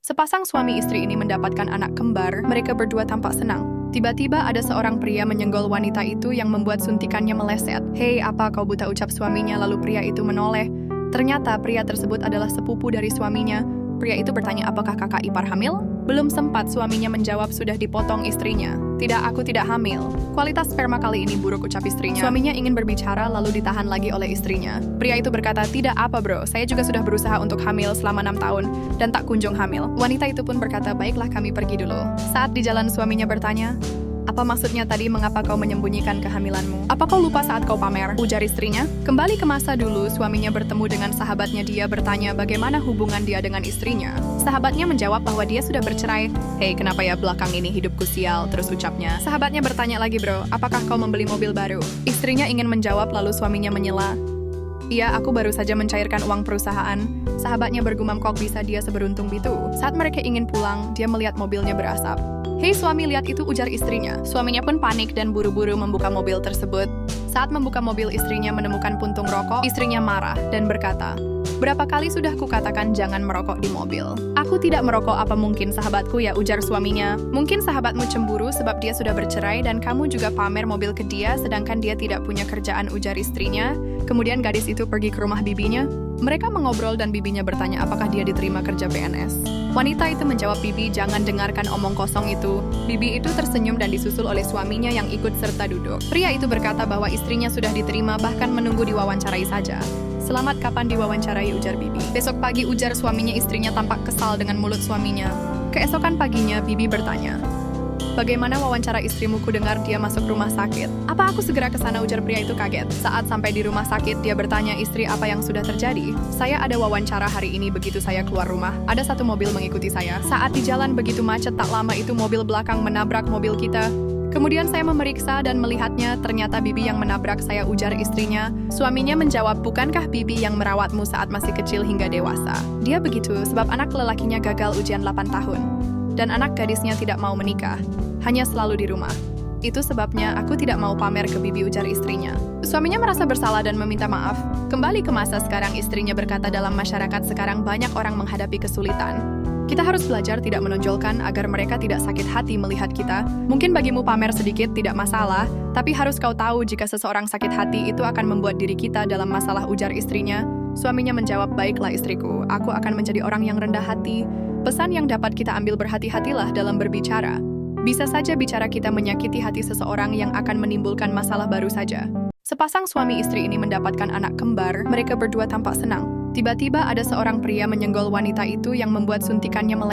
Sepasang suami istri ini mendapatkan anak kembar, mereka berdua tampak senang. Tiba-tiba ada seorang pria menyenggol wanita itu yang membuat suntikannya meleset. "Hei, apa kau buta?" ucap suaminya, lalu pria itu menoleh. Ternyata pria tersebut adalah sepupu dari suaminya. Pria itu bertanya, "Apakah kakak ipar hamil?" Belum sempat suaminya menjawab, sudah dipotong istrinya. "Tidak, aku tidak hamil." Kualitas sperma kali ini buruk, ucap istrinya. Suaminya ingin berbicara lalu ditahan lagi oleh istrinya. Pria itu berkata, "Tidak apa bro, saya juga sudah berusaha untuk hamil selama 6 tahun dan tak kunjung hamil." Wanita itu pun berkata, "Baiklah, kami pergi dulu." Saat di jalan suaminya bertanya, "Apa maksudnya tadi, mengapa kau menyembunyikan kehamilanmu? Apa kau lupa saat kau pamer?" ujar istrinya. Kembali ke masa dulu, suaminya bertemu dengan sahabatnya. Dia bertanya bagaimana hubungan dia dengan istrinya. Sahabatnya menjawab bahwa dia sudah bercerai. "Hei, kenapa ya belakang ini hidupku sial?" terus ucapnya. Sahabatnya bertanya lagi, "Bro, apakah kau membeli mobil baru?" Istrinya ingin menjawab, lalu suaminya menyela, "Iya, aku baru saja mencairkan uang perusahaan." Sahabatnya bergumam, "Kok bisa dia seberuntung itu?" Saat mereka ingin pulang, dia melihat mobilnya berasap. "Hei suami, lihat itu," ujar istrinya. Suaminya pun panik dan buru-buru membuka mobil tersebut. Saat membuka mobil istrinya menemukan puntung rokok, istrinya marah dan berkata, "Berapa kali sudah kukatakan jangan merokok di mobil?" "Aku tidak merokok, apa mungkin sahabatku ya?" ujar suaminya. "Mungkin sahabatmu cemburu sebab dia sudah bercerai dan kamu juga pamer mobil ke dia sedangkan dia tidak punya kerjaan," ujar istrinya. Kemudian gadis itu pergi ke rumah bibinya. Mereka mengobrol dan bibinya bertanya apakah dia diterima kerja PNS. Wanita itu menjawab, "Bibi, jangan dengarkan omong kosong itu." Bibi itu tersenyum dan disusul oleh suaminya yang ikut serta duduk. Pria itu berkata bahwa istrinya sudah diterima, bahkan menunggu diwawancarai saja. "Selamat, kapan diwawancarai?" ujar Bibi. "Besok pagi," ujar suaminya. Istrinya tampak kesal dengan mulut suaminya. Keesokan paginya, Bibi bertanya, "Bagaimana wawancara istrimu? Ku dengar dia masuk rumah sakit." "Apa aku segera ke sana?" ujar pria itu kaget. Saat sampai di rumah sakit, dia bertanya, "Istri, apa yang sudah terjadi?" "Saya ada wawancara hari ini, begitu saya keluar rumah, ada satu mobil mengikuti saya. Saat di jalan begitu macet, tak lama itu mobil belakang menabrak mobil kita. Kemudian saya memeriksa dan melihatnya, ternyata Bibi yang menabrak saya," ujar istrinya. Suaminya menjawab, "Bukankah Bibi yang merawatmu saat masih kecil hingga dewasa?" Dia begitu sebab anak lelakinya gagal ujian 8 tahun. Dan anak gadisnya tidak mau menikah, hanya selalu di rumah. "Itu sebabnya aku tidak mau pamer ke Bibi," ujar istrinya. Suaminya merasa bersalah dan meminta maaf. Kembali ke masa sekarang, istrinya berkata, "Dalam masyarakat sekarang banyak orang menghadapi kesulitan. Kita harus belajar tidak menonjolkan agar mereka tidak sakit hati melihat kita. Mungkin bagimu pamer sedikit tidak masalah, tapi harus kau tahu jika seseorang sakit hati itu akan membuat diri kita dalam masalah," ujar istrinya. Suaminya menjawab, "Baiklah istriku, aku akan menjadi orang yang rendah hati." Pesan yang dapat kita ambil, berhati-hatilah dalam berbicara. Bisa saja bicara kita menyakiti hati seseorang yang akan menimbulkan masalah baru saja. Sepasang suami istri ini mendapatkan anak kembar, mereka berdua tampak senang. Tiba-tiba ada seorang pria menyenggol wanita itu yang membuat suntikannya